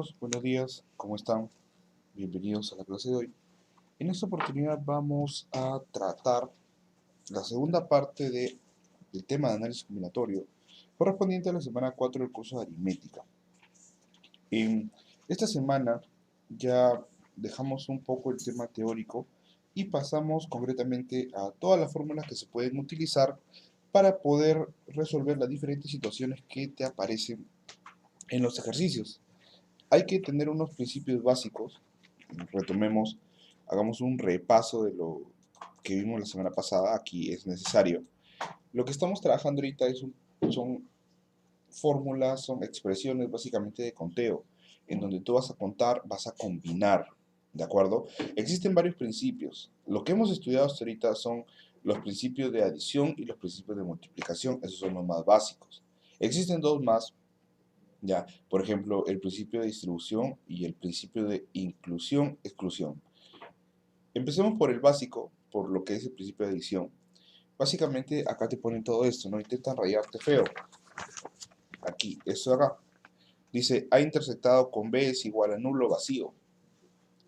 chicos, buenos días, ¿cómo están? Bienvenidos a la clase de hoy. En esta oportunidad vamos a tratar la segunda parte del tema de análisis combinatorio, correspondiente a la semana 4 del curso de aritmética. En esta semana ya dejamos un poco el tema teórico y pasamos concretamente a todas las fórmulas que se pueden utilizar para poder resolver las diferentes situaciones que te aparecen en los ejercicios. Hay que tener unos principios básicos. Retomemos, hagamos un repaso de lo que vimos la semana pasada. Aquí es necesario. Lo que estamos trabajando ahorita son fórmulas, son expresiones básicamente de conteo, en donde tú vas a contar, vas a combinar, ¿de acuerdo? Existen varios principios. Lo que hemos estudiado hasta ahorita son los principios de adición y los principios de multiplicación. Esos son los más básicos. Existen dos más. Ya, por ejemplo, el principio de distribución y el principio de inclusión-exclusión. Empecemos por el básico, por lo que es el principio de adición. Básicamente, acá te ponen todo esto, ¿no? Intentan rayarte feo. Aquí, eso acá. Dice, A intersectado con B es igual a nulo vacío.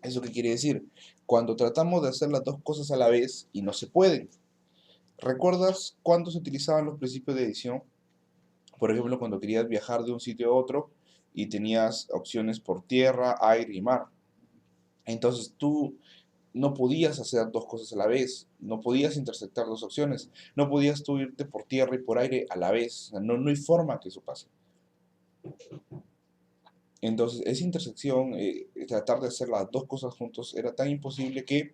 ¿Eso qué quiere decir? Cuando tratamos de hacer las dos cosas a la vez y no se pueden. ¿Recuerdas cuándo se utilizaban los principios de adición? Por ejemplo, cuando querías viajar de un sitio a otro y tenías opciones por tierra, aire y mar. Entonces tú no podías hacer dos cosas a la vez, no podías intersectar dos opciones, no podías tú irte por tierra y por aire a la vez, o sea, no hay forma que eso pase. Entonces esa intersección, tratar de hacer las dos cosas juntos era tan imposible que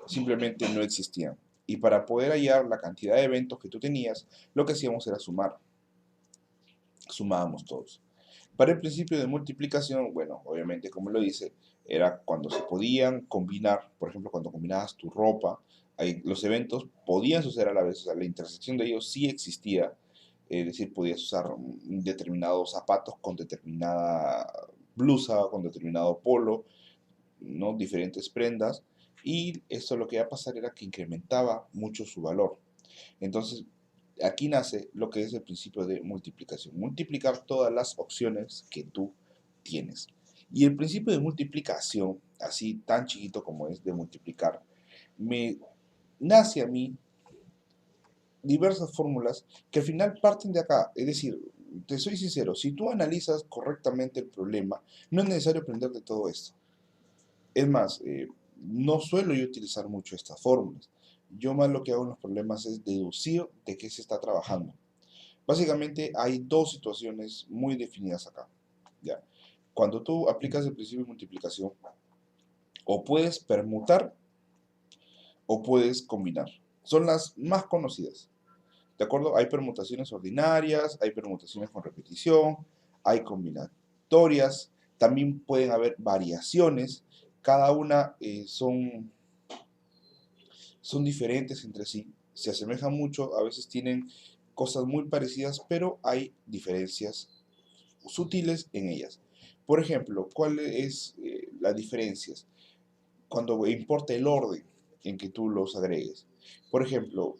simplemente no existían. Y para poder hallar la cantidad de eventos que tú tenías, lo que hacíamos era sumar. Sumábamos todos. Para el principio de multiplicación, bueno, obviamente como lo dice, era cuando se podían combinar, por ejemplo, cuando combinabas tu ropa, ahí los eventos podían suceder a la vez, o sea, la intersección de ellos sí existía, es decir, podías usar determinados zapatos con determinada blusa, con determinado polo, ¿no? Diferentes prendas, y esto lo que iba a pasar era que incrementaba mucho su valor. Entonces, aquí nace lo que es el principio de multiplicación. Multiplicar todas las opciones que tú tienes. Y el principio de multiplicación, así tan chiquito como es de multiplicar, me nace a mí diversas fórmulas que al final parten de acá. Es decir, te soy sincero, si tú analizas correctamente el problema, no es necesario aprender de todo esto. Es más, no suelo yo utilizar mucho estas fórmulas. Yo más lo que hago en los problemas es deducir de qué se está trabajando. Básicamente hay dos situaciones muy definidas acá. ¿Ya? Cuando tú aplicas el principio de multiplicación, o puedes permutar o puedes combinar. Son las más conocidas. ¿De acuerdo? Hay permutaciones ordinarias, hay permutaciones con repetición, hay combinatorias, también pueden haber variaciones. Cada una son diferentes entre sí, se asemejan mucho, a veces tienen cosas muy parecidas, pero hay diferencias sutiles en ellas. Por ejemplo, ¿cuáles las diferencias? Cuando importa el orden en que tú los agregues. Por ejemplo,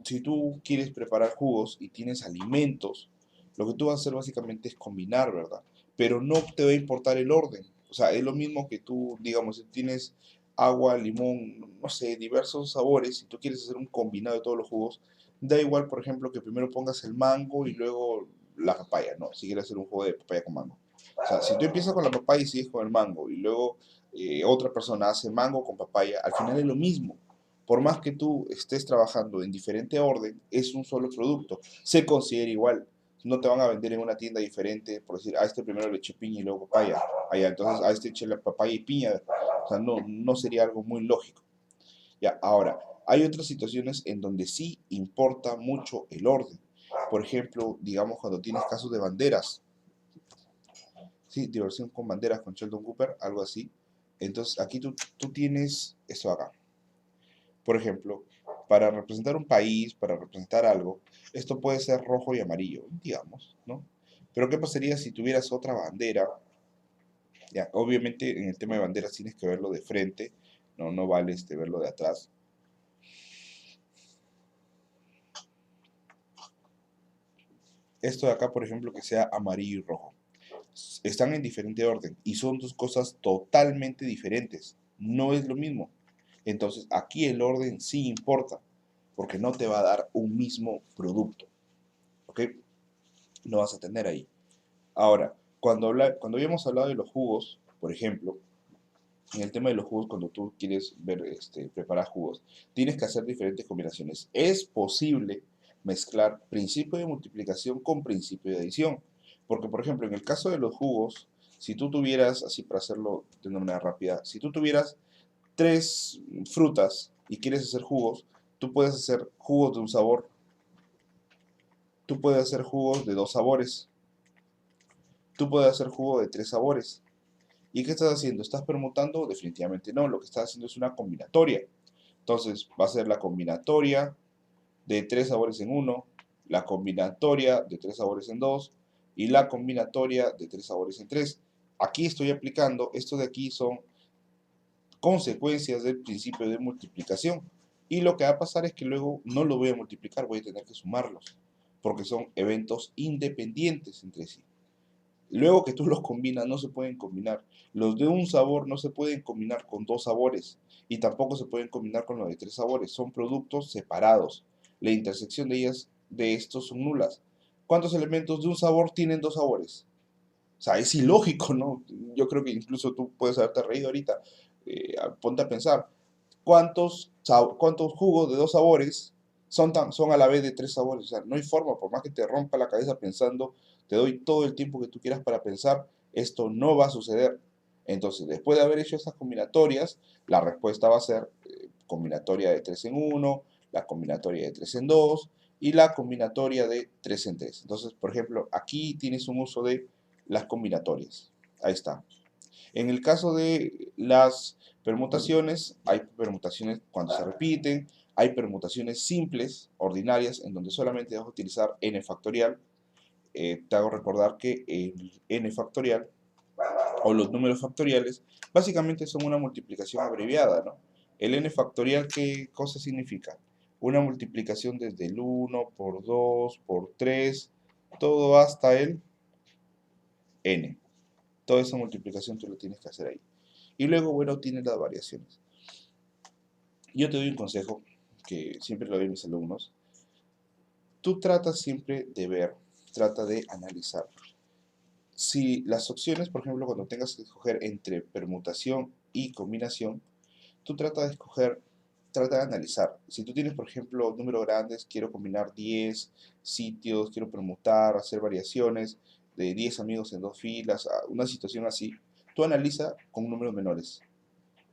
si tú quieres preparar jugos y tienes alimentos, lo que tú vas a hacer básicamente es combinar, ¿verdad? Pero no te va a importar el orden. O sea, es lo mismo que tú, digamos, si tienes agua, limón, no sé, diversos sabores, si tú quieres hacer un combinado de todos los jugos, da igual, por ejemplo, que primero pongas el mango y luego la papaya, ¿no? Si quieres hacer un jugo de papaya con mango. O sea, si tú empiezas con la papaya y sigues con el mango y luego otra persona hace mango con papaya, al final es lo mismo. Por más que tú estés trabajando en diferente orden, es un solo producto. Se considera igual. No te van a vender en una tienda diferente, por decir, a este primero le eché piña y luego papaya. Allá, entonces a este eché la papaya y piña. O sea, no sería algo muy lógico. Ya, ahora, hay otras situaciones en donde sí importa mucho el orden. Por ejemplo, digamos cuando tienes casos de banderas. Sí, diversión con banderas con Sheldon Cooper, algo así. Entonces aquí tú tienes esto acá. Por ejemplo, para representar un país, para representar algo, esto puede ser rojo y amarillo, digamos, ¿no? Pero ¿qué pasaría si tuvieras otra bandera? Ya, obviamente en el tema de banderas tienes que verlo de frente, no vale verlo de atrás. Esto de acá, por ejemplo, que sea amarillo y rojo. están en diferente orden y son dos cosas totalmente diferentes. No es lo mismo. Entonces, aquí el orden sí importa, porque no te va a dar un mismo producto. ¿Ok? No vas a tener ahí. Ahora, cuando habíamos hablado de los jugos, por ejemplo, en el tema de los jugos, cuando tú quieres ver, preparar jugos, tienes que hacer diferentes combinaciones. Es posible mezclar principio de multiplicación con principio de adición. Porque, por ejemplo, en el caso de los jugos, si tú tuvieras, así para hacerlo de una manera rápida, si tú tuvieras 3 frutas y quieres hacer jugos, tú puedes hacer jugos de un sabor, tú puedes hacer jugos de 2 sabores, tú puedes hacer jugo de 3 sabores. ¿Y qué estás haciendo? ¿Estás permutando? Definitivamente no, lo que estás haciendo es una combinatoria. Entonces va a ser la combinatoria de 3 sabores en uno, la combinatoria de 3 sabores en dos y la combinatoria de 3 sabores en tres. Aquí estoy aplicando, esto de aquí son consecuencias del principio de multiplicación. Y lo que va a pasar es que luego no lo voy a multiplicar, voy a tener que sumarlos, porque son eventos independientes entre sí. Luego que tú los combinas, no se pueden combinar. Los de un sabor no se pueden combinar con 2 sabores y tampoco se pueden combinar con los de 3 sabores. Son productos separados. La intersección de ellas, de estos, son nulas. ¿Cuántos elementos de un sabor tienen 2 sabores? O sea, es ilógico, ¿no? Yo creo que incluso tú puedes haberte reído ahorita. Ponte a pensar, ¿cuántos jugos de 2 sabores son a la vez de 3 sabores? O sea, no hay forma, por más que te rompa la cabeza pensando, te doy todo el tiempo que tú quieras para pensar, esto no va a suceder. Entonces, después de haber hecho estas combinatorias, la respuesta va a ser combinatoria de 3 en uno, la combinatoria de 3 en 2 y la combinatoria de 3 en 3. Entonces, por ejemplo, aquí tienes un uso de las combinatorias. Ahí está. En el caso de las permutaciones, hay permutaciones cuando se repiten, hay permutaciones simples, ordinarias, en donde solamente vas a utilizar n factorial. Te hago recordar que el n factorial o los números factoriales básicamente son una multiplicación abreviada, ¿no? El n factorial, ¿qué cosa significa? Una multiplicación desde el 1 por 2 por 3, todo hasta el n. Toda esa multiplicación tú lo tienes que hacer ahí. Y luego, bueno, tienes las variaciones. Yo te doy un consejo que siempre lo doy a mis alumnos. Tú tratas siempre de ver, trata de analizar. Si las opciones, por ejemplo, cuando tengas que escoger entre permutación y combinación, tú trata de escoger, trata de analizar. Si tú tienes, por ejemplo, números grandes, quiero combinar 10 sitios, quiero permutar, hacer variaciones de 10 amigos en 2 filas, una situación así, tú analiza con números menores.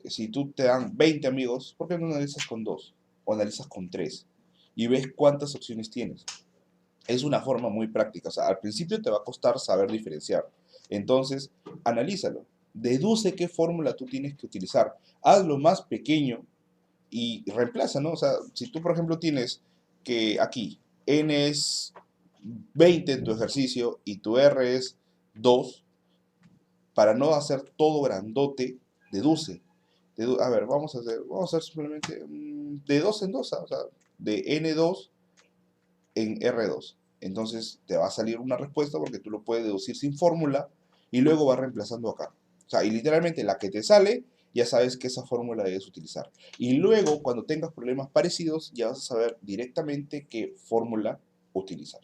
Si tú te dan 20 amigos, ¿por qué no analizas con 2? O analizas con 3 y ves cuántas opciones tienes. Es una forma muy práctica. O sea, al principio te va a costar saber diferenciar. Entonces, analízalo. Deduce qué fórmula tú tienes que utilizar. Hazlo más pequeño y reemplaza, ¿no? O sea, si tú, por ejemplo, tienes que aquí n es 20 en tu ejercicio y tu r es 2, para no hacer todo grandote, deduce. A ver, vamos a hacer simplemente de 2 en 2, o sea, de N2 en R2. Entonces te va a salir una respuesta porque tú lo puedes deducir sin fórmula y luego vas reemplazando acá. O sea, y literalmente la que te sale, ya sabes que esa fórmula debes utilizar. Y luego, cuando tengas problemas parecidos, ya vas a saber directamente qué fórmula utilizar.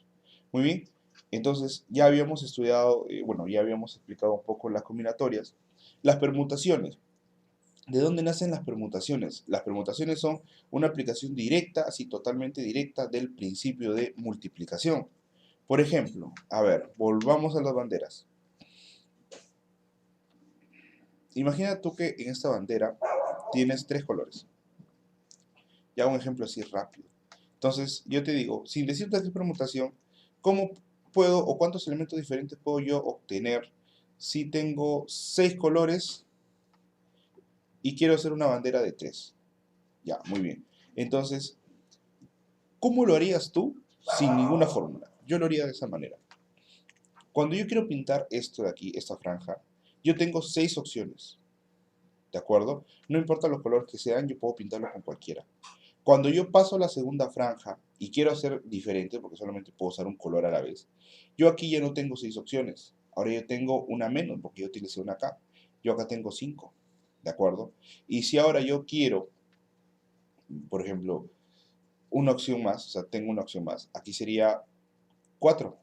Muy bien, entonces ya habíamos estudiado, bueno, ya habíamos explicado un poco las combinatorias. Las permutaciones. ¿De dónde nacen las permutaciones? Las permutaciones son una aplicación directa, así totalmente directa, del principio de multiplicación. Por ejemplo, a ver, volvamos a las banderas. Imagina tú que en esta bandera tienes 3 colores. Ya un ejemplo así rápido. Entonces, yo te digo, sin decirte qué permutación, ¿cómo puedo o cuántos elementos diferentes puedo yo obtener si tengo 6 colores y quiero hacer una bandera de 3? Ya, muy bien. Entonces, ¿cómo lo harías tú sin ninguna fórmula? Yo lo haría de esa manera. Cuando yo quiero pintar esto de aquí, esta franja, yo tengo 6 opciones. ¿De acuerdo? No importa los colores que sean, yo puedo pintarlo con cualquiera. Cuando yo paso a la segunda franja y quiero hacer diferente, porque solamente puedo usar un color a la vez, yo aquí ya no tengo 6 opciones. Ahora yo tengo una menos porque yo utilicé una acá. Yo acá tengo 5, ¿de acuerdo? Y si ahora yo quiero, por ejemplo, una opción más, o sea, tengo una opción más, aquí sería 4,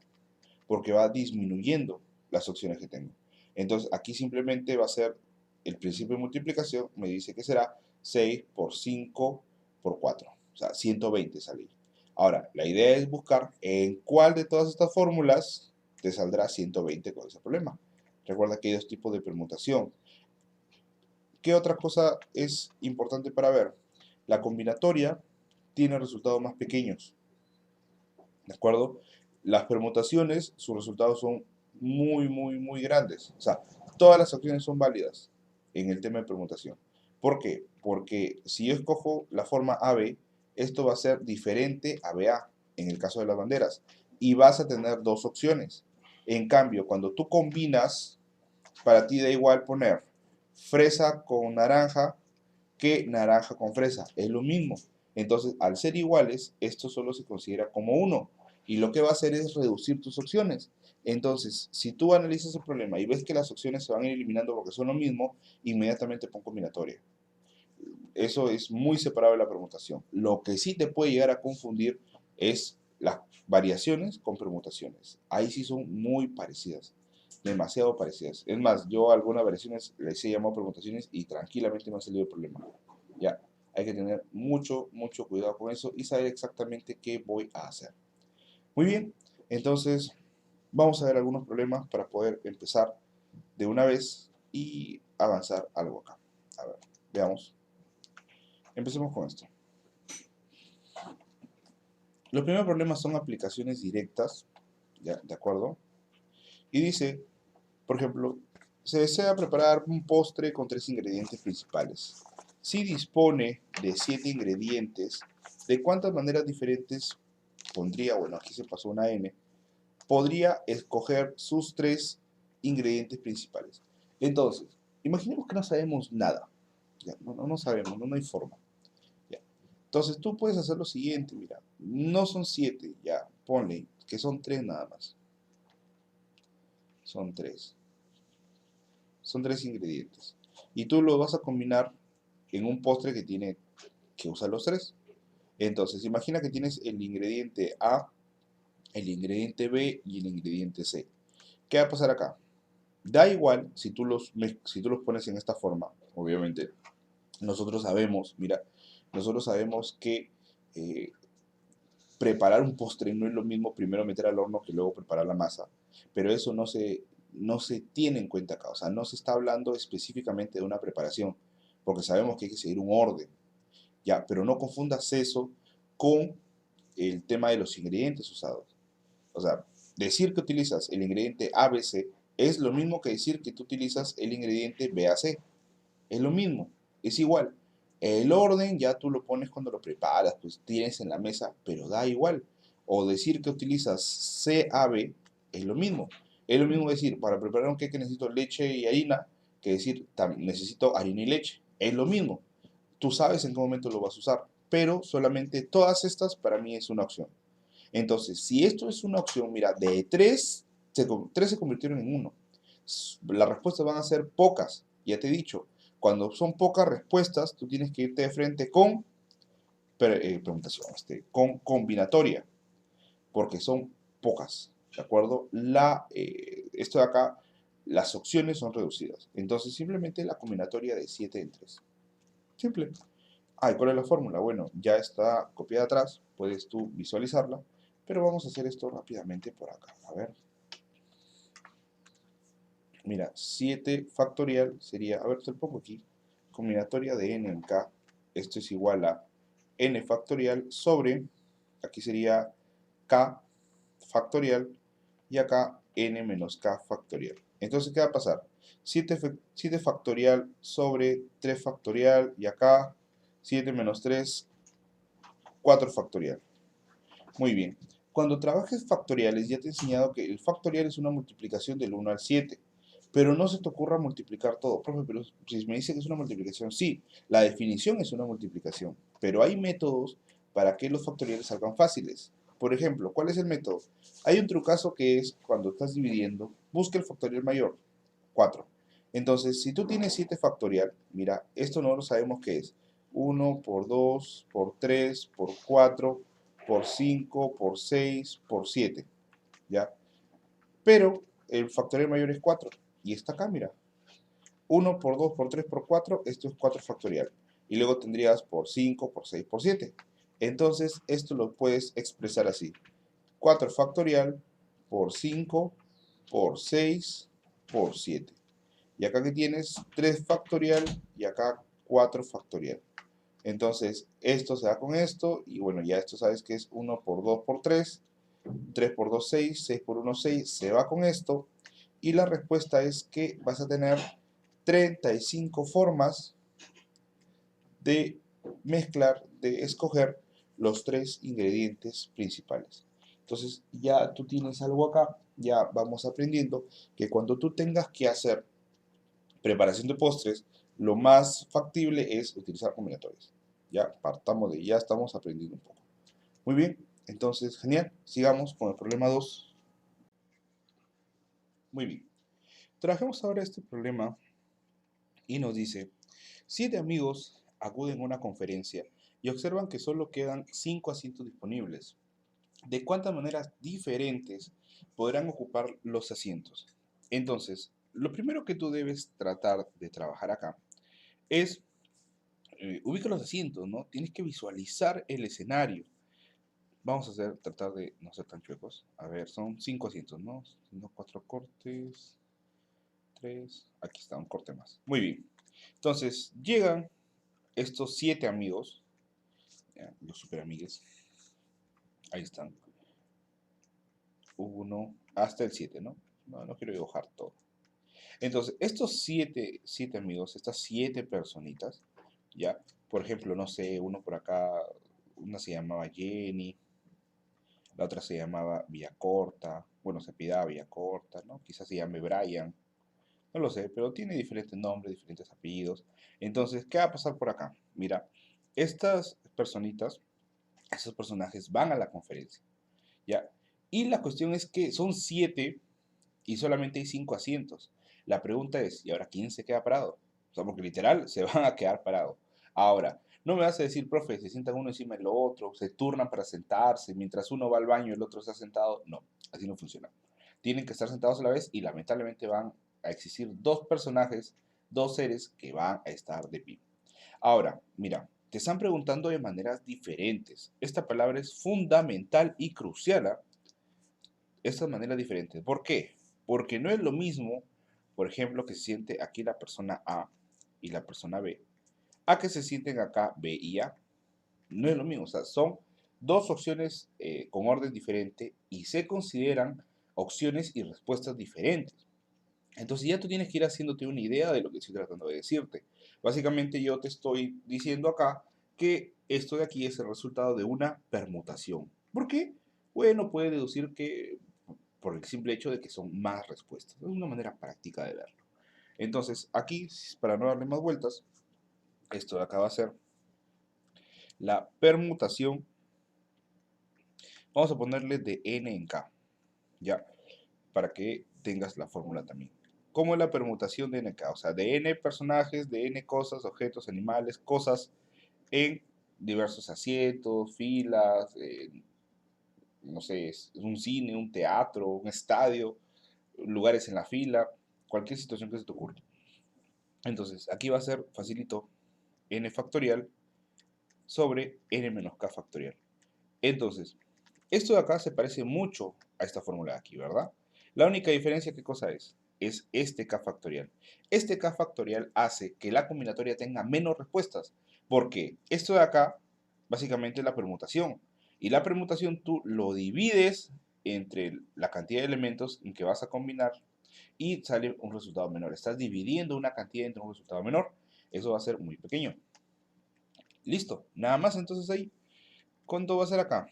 porque va disminuyendo las opciones que tengo. Entonces, aquí simplemente va a ser el principio de multiplicación, me dice que será 6 por 5 por 4, o sea, 120 sale. Ahora, la idea es buscar en cuál de todas estas fórmulas te saldrá 120 con ese problema. Recuerda que hay dos tipos de permutación. ¿Qué otra cosa es importante para ver? La combinatoria tiene resultados más pequeños, ¿de acuerdo? Las permutaciones, sus resultados son muy grandes. O sea, todas las opciones son válidas en el tema de permutación. ¿Por qué? Porque si yo escojo la forma AB, esto va a ser diferente a BA en el caso de las banderas. Y vas a tener dos opciones. En cambio, cuando tú combinas, para ti da igual poner fresa con naranja que naranja con fresa. Es lo mismo. Entonces, al ser iguales, esto solo se considera como uno. Y lo que va a hacer es reducir tus opciones. Entonces, si tú analizas el problema y ves que las opciones se van a ir eliminando porque son lo mismo, inmediatamente pon combinatoria. Eso es muy separado de la permutación. Lo que sí te puede llegar a confundir es las variaciones con permutaciones. Ahí sí son muy parecidas, demasiado parecidas. Es más, yo a algunas variaciones les he llamado permutaciones y tranquilamente me ha salido el problema. Ya, hay que tener mucho cuidado con eso y saber exactamente qué voy a hacer. Muy bien, entonces vamos a ver algunos problemas para poder empezar de una vez y avanzar algo acá. A ver, veamos. Empecemos con esto. Los primeros problemas son aplicaciones directas, ¿ya? ¿De acuerdo? Y dice, por ejemplo, se desea preparar un postre con 3 ingredientes principales. Si dispone de 7 ingredientes, ¿de cuántas maneras diferentes pondría, bueno, aquí se pasó una N, podría escoger sus 3 ingredientes principales? Entonces, imaginemos que no sabemos nada. Ya, no sabemos, no hay forma. Ya. Entonces tú puedes hacer lo siguiente, mira, no son 7, ya, ponle que son 3 nada más. Son 3. Son 3 ingredientes. Y tú lo vas a combinar en un postre que tiene que usar los 3. Entonces, imagina que tienes el ingrediente A, el ingrediente B y el ingrediente C. ¿Qué va a pasar acá? Da igual si tú los pones en esta forma, obviamente. Nosotros sabemos, mira, nosotros sabemos que preparar un postre no es lo mismo primero meter al horno que luego preparar la masa, pero eso no se tiene en cuenta acá, o sea, no se está hablando específicamente de una preparación, porque sabemos que hay que seguir un orden, ya, pero no confundas eso con el tema de los ingredientes usados. O sea, decir que utilizas el ingrediente ABC es lo mismo que decir que tú utilizas el ingrediente BAC. Es lo mismo, es igual. El orden ya tú lo pones cuando lo preparas, pues tienes en la mesa, pero da igual. O decir que utilizas CAB es lo mismo. Es lo mismo decir, para preparar un queque necesito leche y harina, que decir, necesito harina y leche. Es lo mismo. Tú sabes en qué momento lo vas a usar, pero solamente todas estas para mí es una opción. Entonces, si esto es una opción, mira, de 3, 3 se convirtieron en 1. Las respuestas van a ser pocas, ya te he dicho. Cuando son pocas respuestas, tú tienes que irte de frente con con combinatoria, porque son pocas, ¿de acuerdo? Esto de acá, las opciones son reducidas. Entonces, simplemente la combinatoria de 7 en 3. Simple. ¿Y cuál es la fórmula? Bueno, ya está copiada atrás, puedes tú visualizarla, pero vamos a hacer esto rápidamente por acá. A ver. Mira, 7 factorial sería, a ver, te lo pongo aquí, combinatoria de n en k, esto es igual a n factorial sobre, aquí sería k factorial, y acá n menos k factorial. Entonces, ¿qué va a pasar? 7 factorial sobre 3 factorial, y acá 7 menos 3, 4 factorial. Muy bien. Cuando trabajes factoriales, ya te he enseñado que el factorial es una multiplicación del 1 al 7. Pero no se te ocurra multiplicar todo. Profe, pero si me dice que es una multiplicación, sí, la definición es una multiplicación. Pero hay métodos para que los factoriales salgan fáciles. Por ejemplo, ¿cuál es el método? Hay un trucazo que es cuando estás dividiendo, busca el factorial mayor, 4. Entonces, si tú tienes 7 factorial, mira, esto nosotros sabemos que es 1 por 2, por 3, por 4, por 5, por 6, por 7, ¿ya? Pero el factorial mayor es 4, y está acá, mira. 1 por 2, por 3, por 4, esto es 4 factorial. Y luego tendrías por 5, por 6, por 7. Entonces, esto lo puedes expresar así. 4 factorial por 5, por 6, por 7. Y acá que tienes 3 factorial y acá 4 factorial. Entonces, esto se da con esto, y bueno, ya esto sabes que es 1 por 2 por 3, 3 por 2, 6, 6 por 1, 6, se va con esto, y la respuesta es que vas a tener 35 formas de mezclar, de escoger los 3 ingredientes principales. Entonces, ya tú tienes algo acá, ya vamos aprendiendo que cuando tú tengas que hacer preparación de postres, lo más factible es utilizar combinatorias. Ya partamos de, ya estamos aprendiendo un poco. Muy bien, entonces, genial. Sigamos con el problema 2. Muy bien. Trabajemos ahora este problema y nos dice, 7 amigos acuden a una conferencia y observan que solo quedan 5 asientos disponibles. ¿De cuántas maneras diferentes podrán ocupar los asientos? Entonces, lo primero que tú debes tratar de trabajar acá es ubica los asientos, ¿no? Tienes que visualizar el escenario. Vamos a tratar de no ser tan chuecos. A ver, son 5 asientos, ¿no? 4 cortes, 3. Aquí está, un corte más. Muy bien. Entonces, llegan estos 7 amigos, ya, los super amigues. Ahí están. 1 hasta el 7, ¿no? No quiero dibujar todo. Entonces, estos 7 amigos, estas 7 personitas, ya, por ejemplo, no sé, uno por acá, una se llamaba Jenny, la otra se llamaba Villacorta, bueno, se pidaba Villacorta, ¿no? Quizás se llame Brian, no lo sé, pero tiene diferentes nombres, diferentes apellidos. Entonces, ¿qué va a pasar por acá? Mira, estas personitas, esos personajes van a la conferencia, ¿ya? Y la cuestión es que son 7 y solamente hay 5 asientos. La pregunta es, ¿y ahora quién se queda parado? O sea, porque literal se van a quedar parados. Ahora, no me vas a decir, profe, se sientan uno encima del otro, se turnan para sentarse, mientras uno va al baño y el otro está sentado. No, así no funciona. Tienen que estar sentados a la vez y lamentablemente van a existir 2 personajes, 2 seres que van a estar de pie. Ahora, mira, te están preguntando de maneras diferentes. Esta palabra es fundamental y crucial, ¿ah? Estas maneras diferentes. ¿Por qué? Porque no es lo mismo, por ejemplo, que se siente aquí la persona A y la persona B, a que se sienten acá B y A. No es lo mismo, o sea, son 2 opciones con orden diferente y se consideran opciones y respuestas diferentes. Entonces ya tú tienes que ir haciéndote una idea de lo que estoy tratando de decirte. Básicamente yo te estoy diciendo acá que esto de aquí es el resultado de una permutación. ¿Por qué? Bueno, puede deducir que por el simple hecho de que son más respuestas. Es una manera práctica de verlo. Entonces, aquí, para no darle más vueltas, esto de acá va a ser la permutación. Vamos a ponerle de n en k, ¿ya? Para que tengas la fórmula también. ¿Cómo es la permutación de nk? O sea, de n personajes, de n cosas, objetos, animales, cosas en diversos asientos, filas, no sé, es un cine, un teatro, un estadio, lugares en la fila, cualquier situación que se te ocurra. Entonces, aquí va a ser facilito n factorial sobre n menos k factorial. Entonces, esto de acá se parece mucho a esta fórmula de aquí, ¿verdad? La única diferencia, ¿qué cosa es? Es este k factorial. Este k factorial hace que la combinatoria tenga menos respuestas, porque esto de acá, básicamente es la permutación. Y la permutación tú lo divides entre la cantidad de elementos en que vas a combinar y sale un resultado menor. Estás dividiendo una cantidad entre un resultado menor. Eso va a ser muy pequeño. Listo. Nada más entonces ahí. ¿Cuánto va a ser acá?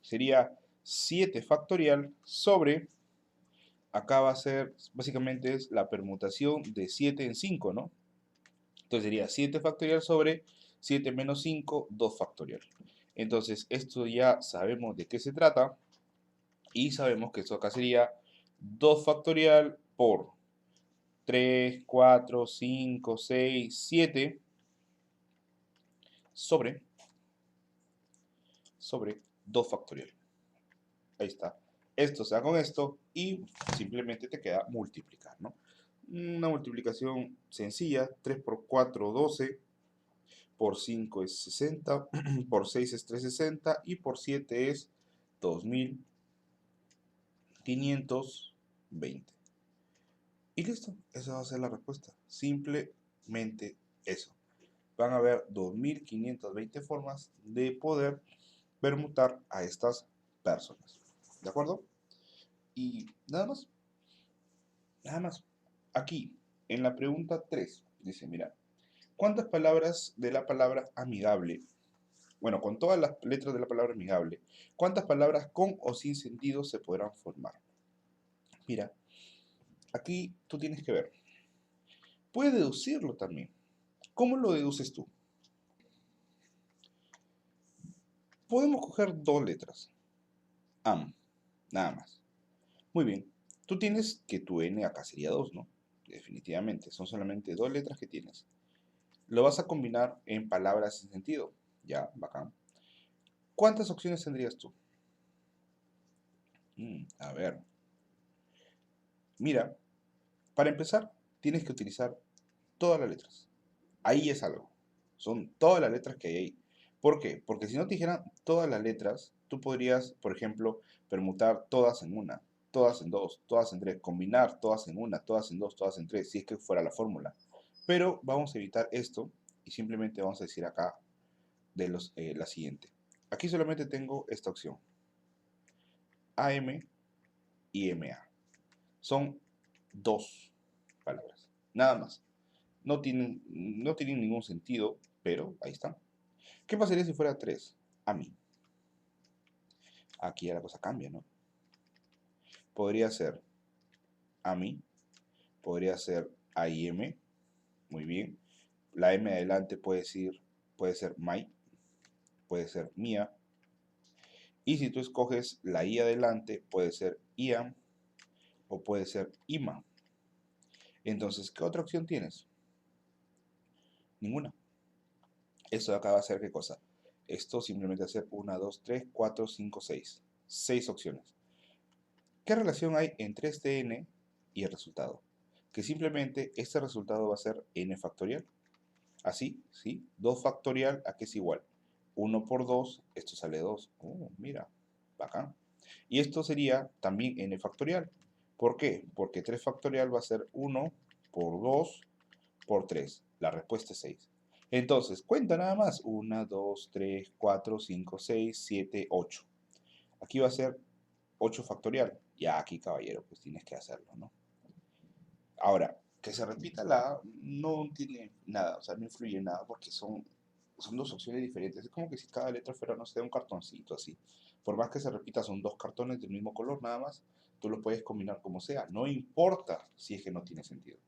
Sería 7 factorial sobre, acá va a ser, básicamente es la permutación de 7 en 5, ¿no? Entonces sería 7 factorial sobre 7 menos 5, 2 factorial. Entonces esto ya sabemos de qué se trata y sabemos que esto acá sería 2 factorial por 3, 4, 5, 6, 7 sobre 2 factorial. Ahí está. Esto se da con esto y simplemente te queda multiplicar, ¿no? Una multiplicación sencilla, 3 por 4, 12, por 5 es 60, por 6 es 360 y por 7 es 2520. Y listo, esa va a ser la respuesta. Simplemente eso. Van a haber 2520 formas de poder permutar a estas personas. ¿De acuerdo? Y nada más. Nada más. Aquí, en la pregunta 3, dice, mira, ¿cuántas palabras de la palabra amigable, bueno, con todas las letras de la palabra amigable, cuántas palabras con o sin sentido se podrán formar? Mira, aquí tú tienes que ver. Puedes deducirlo también. ¿Cómo lo deduces tú? Podemos coger dos letras. Am, nada más. Muy bien. Tú tienes que tu N acá sería 2, ¿no? Definitivamente. Son solamente dos letras que tienes. Lo vas a combinar en palabras sin sentido. Ya, bacán. ¿Cuántas opciones tendrías tú? A ver. Mira, para empezar, tienes que utilizar todas las letras. Ahí es algo. Son todas las letras que hay ahí. ¿Por qué? Porque si no te dijeran todas las letras, tú podrías, por ejemplo, permutar todas en una, todas en dos, todas en tres, combinar todas en una, todas en dos, todas en tres, si es que fuera la fórmula. Pero vamos a evitar esto y simplemente vamos a decir acá la siguiente. Aquí solamente tengo esta opción. AM y MA. Son dos palabras. Nada más. No tienen ningún sentido, pero ahí están. ¿Qué pasaría si fuera 3? A mí. Aquí ya la cosa cambia, ¿no? Podría ser a mí, podría ser AIM, muy bien. La M adelante puede ser my, puede ser mía. Y si tú escoges la I adelante, puede ser IAM o puede ser IMA. Entonces, ¿qué otra opción tienes? Ninguna. Esto de acá va a ser ¿qué cosa? Esto simplemente va a ser 1, 2, 3, 4, 5, 6. 6 opciones. ¿Qué relación hay entre este n y el resultado? Que simplemente este resultado va a ser n factorial. Así, ¿sí? 2 factorial, ¿a qué es igual? 1 por 2, esto sale 2. Mira, bacán. Y esto sería también n factorial. ¿Por qué? Porque 3 factorial va a ser 1 por 2 por 3. La respuesta es 6. Entonces, cuenta nada más. 1, 2, 3, 4, 5, 6, 7, 8. Aquí va a ser 8 factorial. Ya aquí, caballero, pues tienes que hacerlo, ¿no? Ahora, que se repita la A no tiene nada, o sea, no influye en nada porque son dos opciones diferentes. Es como que si cada letra fuera, no sé, un cartoncito así. Por más que se repita, son dos cartones del mismo color nada más. Tú los puedes combinar como sea. No importa si es que no tiene sentido.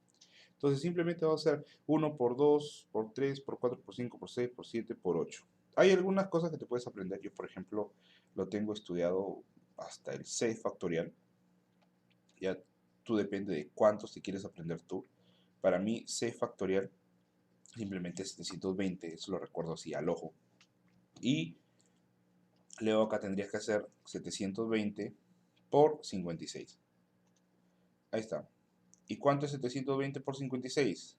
Entonces simplemente va a ser 1 por 2, por 3, por 4, por 5, por 6, por 7, por 8. Hay algunas cosas que te puedes aprender. Yo, por ejemplo, lo tengo estudiado hasta el 6 factorial. Ya tú depende de cuántos te quieres aprender tú. Para mí, 6 factorial simplemente es 720, eso lo recuerdo así al ojo. Y luego acá tendrías que hacer 720 por 56. Ahí está. ¿Y cuánto es 720 por 56?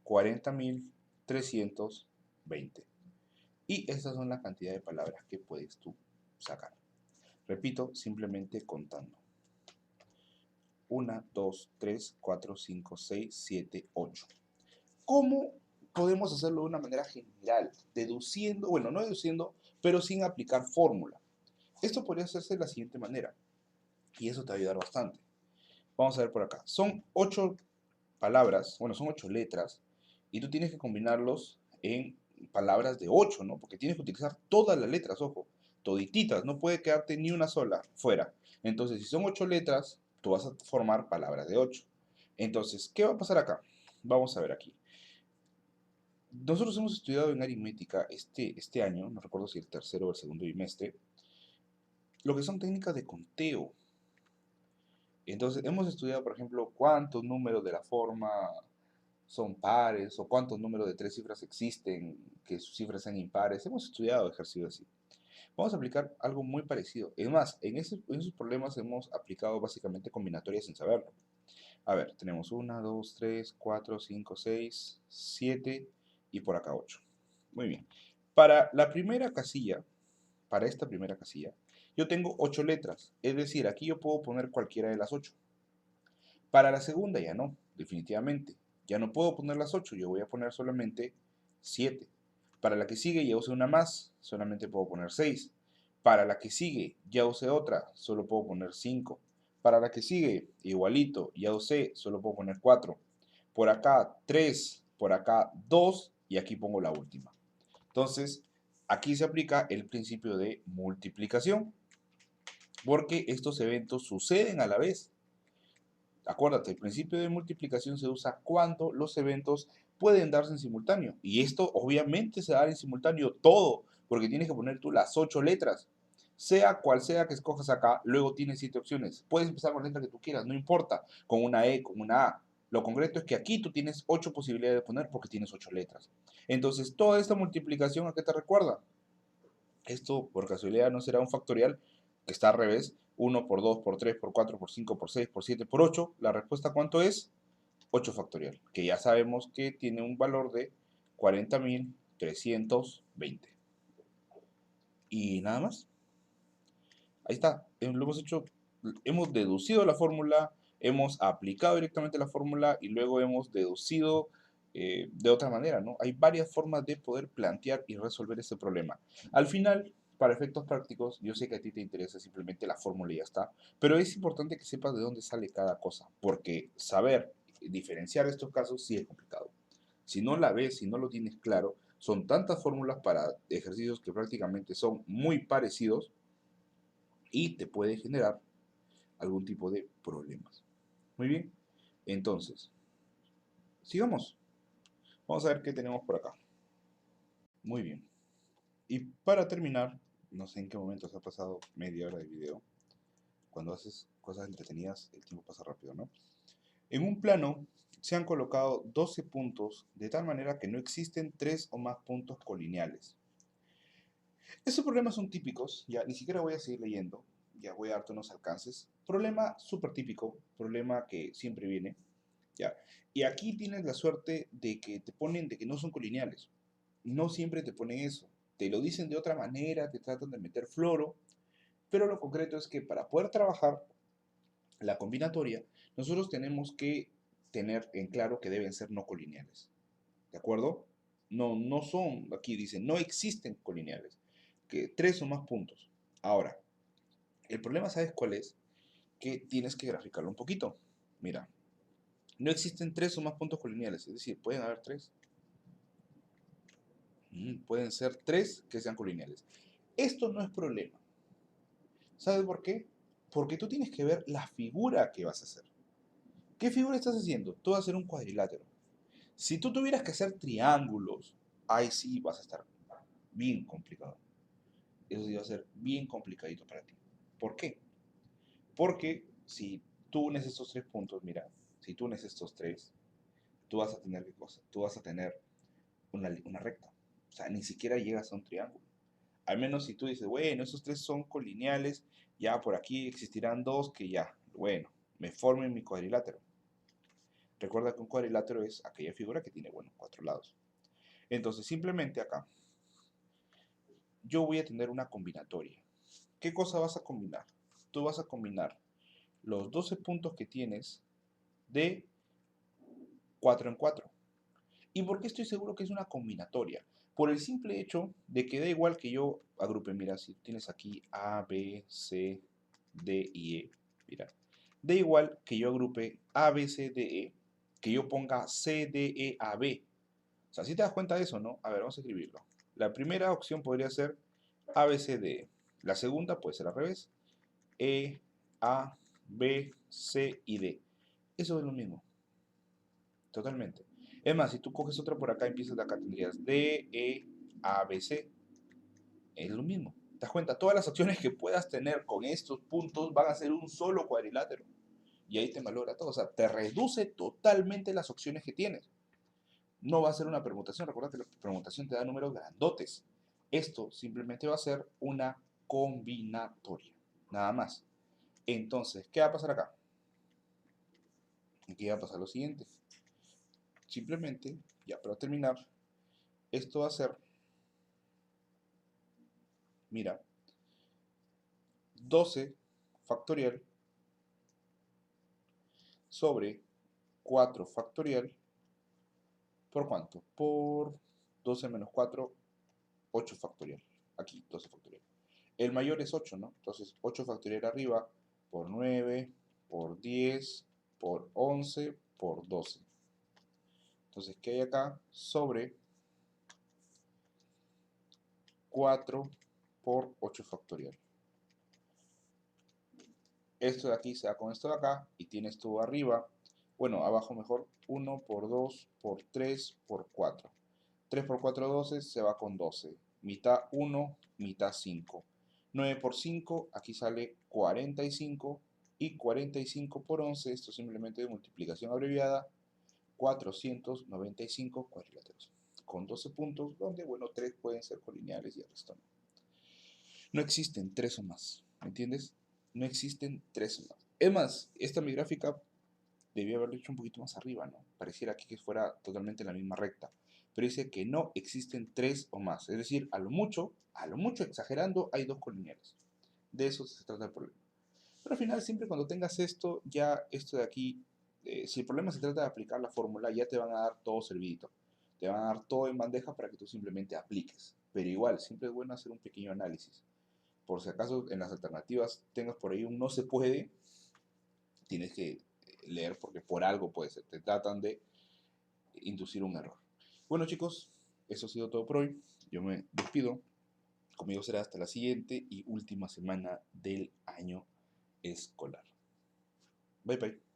40.320. Y esas son la cantidad de palabras que puedes tú sacar. Repito, simplemente contando. 1, 2, 3, 4, 5, 6, 7, 8. ¿Cómo podemos hacerlo de una manera general? Deduciendo, bueno, no deduciendo, pero sin aplicar fórmula. Esto podría hacerse de la siguiente manera. Y eso te va a ayudar bastante. Vamos a ver por acá. Son 8 palabras, bueno, son 8 letras. Y tú tienes que combinarlos en palabras de 8, ¿no? Porque tienes que utilizar todas las letras, ojo. Todititas, no puede quedarte ni una sola fuera. Entonces, si son 8 letras, tú vas a formar palabras de 8. Entonces, ¿qué va a pasar acá? Vamos a ver aquí. Nosotros hemos estudiado en aritmética este año, no recuerdo si el tercero o el segundo bimestre, lo que son técnicas de conteo. Entonces, hemos estudiado, por ejemplo, cuántos números de la forma son pares o cuántos números de tres cifras existen que sus cifras sean impares. Hemos estudiado ejercicios así. Vamos a aplicar algo muy parecido. Es más, en esos problemas hemos aplicado básicamente combinatorias sin saberlo. A ver, tenemos 1, 2, 3, 4, 5, 6, 7 y por acá 8. Muy bien. Para la primera casilla, para esta primera casilla, yo tengo 8 letras. Es decir, aquí yo puedo poner cualquiera de las 8. Para la segunda ya no, definitivamente. Ya no puedo poner las 8, yo voy a poner solamente 7. Para la que sigue ya usé una más, solamente puedo poner 6. Para la que sigue ya usé otra, solo puedo poner 5. Para la que sigue, igualito, ya usé, solo puedo poner 4. Por acá 3, por acá 2 y aquí pongo la última. Entonces, aquí se aplica el principio de multiplicación, porque estos eventos suceden a la vez. Acuérdate, el principio de multiplicación se usa cuando los eventos pueden darse en simultáneo. Y esto obviamente se da en simultáneo todo, porque tienes que poner tú las 8 letras. Sea cual sea que escojas acá, luego tienes 7 opciones. Puedes empezar con la letra que tú quieras, no importa, con una E, con una A. Lo concreto es que aquí tú tienes 8 posibilidades de poner porque tienes 8 letras. Entonces, toda esta multiplicación, ¿a qué te recuerda? Esto por casualidad no será un factorial que está al revés. 1 por 2 por 3 por 4 por 5 por 6 por 7 por 8. La respuesta ¿cuánto es? 8 factorial, que ya sabemos que tiene un valor de 40.320. Y nada más. Ahí está. Lo hemos hecho, hemos deducido la fórmula, hemos aplicado directamente la fórmula y luego hemos deducido de otra manera, ¿no? Hay varias formas de poder plantear y resolver este problema. Al final, para efectos prácticos, yo sé que a ti te interesa simplemente la fórmula y ya está, pero es importante que sepas de dónde sale cada cosa, porque saber diferenciar estos casos sí es complicado. Si no la ves, si no lo tienes claro, son tantas fórmulas para ejercicios que prácticamente son muy parecidos y te puede generar algún tipo de problemas. Muy bien, entonces, sigamos. Vamos a ver qué tenemos por acá. Muy bien. Y para terminar, no sé en qué momento se ha pasado media hora de video. Cuando haces cosas entretenidas, el tiempo pasa rápido, ¿no? En un plano se han colocado 12 puntos de tal manera que no existen 3 o más puntos colineales. Estos problemas son típicos, ya ni siquiera voy a seguir leyendo, ya voy a darte unos alcances. Problema súper típico, problema que siempre viene, ¿ya? Y aquí tienes la suerte de que te ponen de que no son colineales. No siempre te ponen eso. Te lo dicen de otra manera, te tratan de meter floro, pero lo concreto es que para poder trabajar la combinatoria, nosotros tenemos que tener en claro que deben ser no colineales. ¿De acuerdo? No, no son, aquí dicen, no existen colineales, que 3 o más puntos. Ahora, el problema, ¿sabes cuál es? Que tienes que graficarlo un poquito. Mira, no existen 3 o más puntos colineales, es decir, pueden haber 3. Pueden ser 3 que sean colineales. Esto no es problema. ¿Sabes por qué? Porque tú tienes que ver la figura que vas a hacer. ¿Qué figura estás haciendo? Tú vas a hacer un cuadrilátero. Si tú tuvieras que hacer triángulos, ahí sí vas a estar bien complicado. Eso sí va a ser bien complicadito para ti. ¿Por qué? Porque si tú unes estos 3 puntos, mira, si tú unes estos 3, tú vas a tener qué cosa? Tú vas a tener una recta. O sea, ni siquiera llegas a un triángulo. Al menos si tú dices, bueno, esos 3 son colineales, ya por aquí existirán 2 que ya, bueno, me formen mi cuadrilátero. Recuerda que un cuadrilátero es aquella figura que tiene, bueno, 4 lados. Entonces, simplemente acá, yo voy a tener una combinatoria. ¿Qué cosa vas a combinar? Tú vas a combinar los 12 puntos que tienes de 4 en 4. ¿Y por qué estoy seguro que es una combinatoria? Por el simple hecho de que da igual que yo agrupe, mira, si tienes aquí A, B, C, D y E, mira, da igual que yo agrupe A, B, C, D, E, que yo ponga C, D, E, A, B. O sea, si te das cuenta de eso, ¿no? A ver, vamos a escribirlo. La primera opción podría ser A, B, C, D, E. La segunda puede ser al revés. E, A, B, C y D. Eso es lo mismo. Totalmente. Es más, si tú coges otra por acá y empiezas de acá, tendrías D, E, A, B, C. Es lo mismo. ¿Te das cuenta? Todas las acciones que puedas tener con estos puntos van a ser un solo cuadrilátero. Y ahí te valora todo. O sea, te reduce totalmente las opciones que tienes. No va a ser una permutación. Recuerda que la permutación te da números grandotes. Esto simplemente va a ser una combinatoria. Nada más. Entonces, ¿qué va a pasar acá? Aquí va a pasar lo siguiente. Simplemente, ya para terminar, esto va a ser, mira, 12 factorial sobre 4 factorial, ¿por cuánto? Por 12 menos 4, 8 factorial. Aquí, 12 factorial. El mayor es 8, ¿no? Entonces, 8 factorial arriba por 9, por 10, por 11, por 12. Entonces, ¿qué hay acá? Sobre 4 por 8 factorial. Esto de aquí se da con esto de acá y tienes tú arriba, bueno, abajo mejor, 1 por 2 por 3 por 4. 3 por 4, 12, se va con 12. Mitad 1, mitad 5. 9 por 5, aquí sale 45. Y 45 por 11, esto simplemente de multiplicación abreviada, 495 cuadriláteros. Con 12 puntos, donde, bueno, 3 pueden ser colineales y el resto no. No existen 3 o más, ¿me entiendes? No existen 3 o más. Es más, esta mi gráfica debía haberlo hecho un poquito más arriba, ¿no? Pareciera que fuera totalmente la misma recta. Pero dice que no existen 3 o más. Es decir, a lo mucho exagerando, hay 2 colineales. De eso se trata el problema. Pero al final, siempre cuando tengas esto, ya esto de aquí, si el problema se trata de aplicar la fórmula, ya te van a dar todo servidito. Te van a dar todo en bandeja para que tú simplemente apliques. Pero igual, siempre es bueno hacer un pequeño análisis. Por si acaso en las alternativas tengas por ahí un no se puede, tienes que leer porque por algo puede ser. Te tratan de inducir un error. Bueno chicos, eso ha sido todo por hoy. Yo me despido. Conmigo será hasta la siguiente y última semana del año escolar. Bye bye.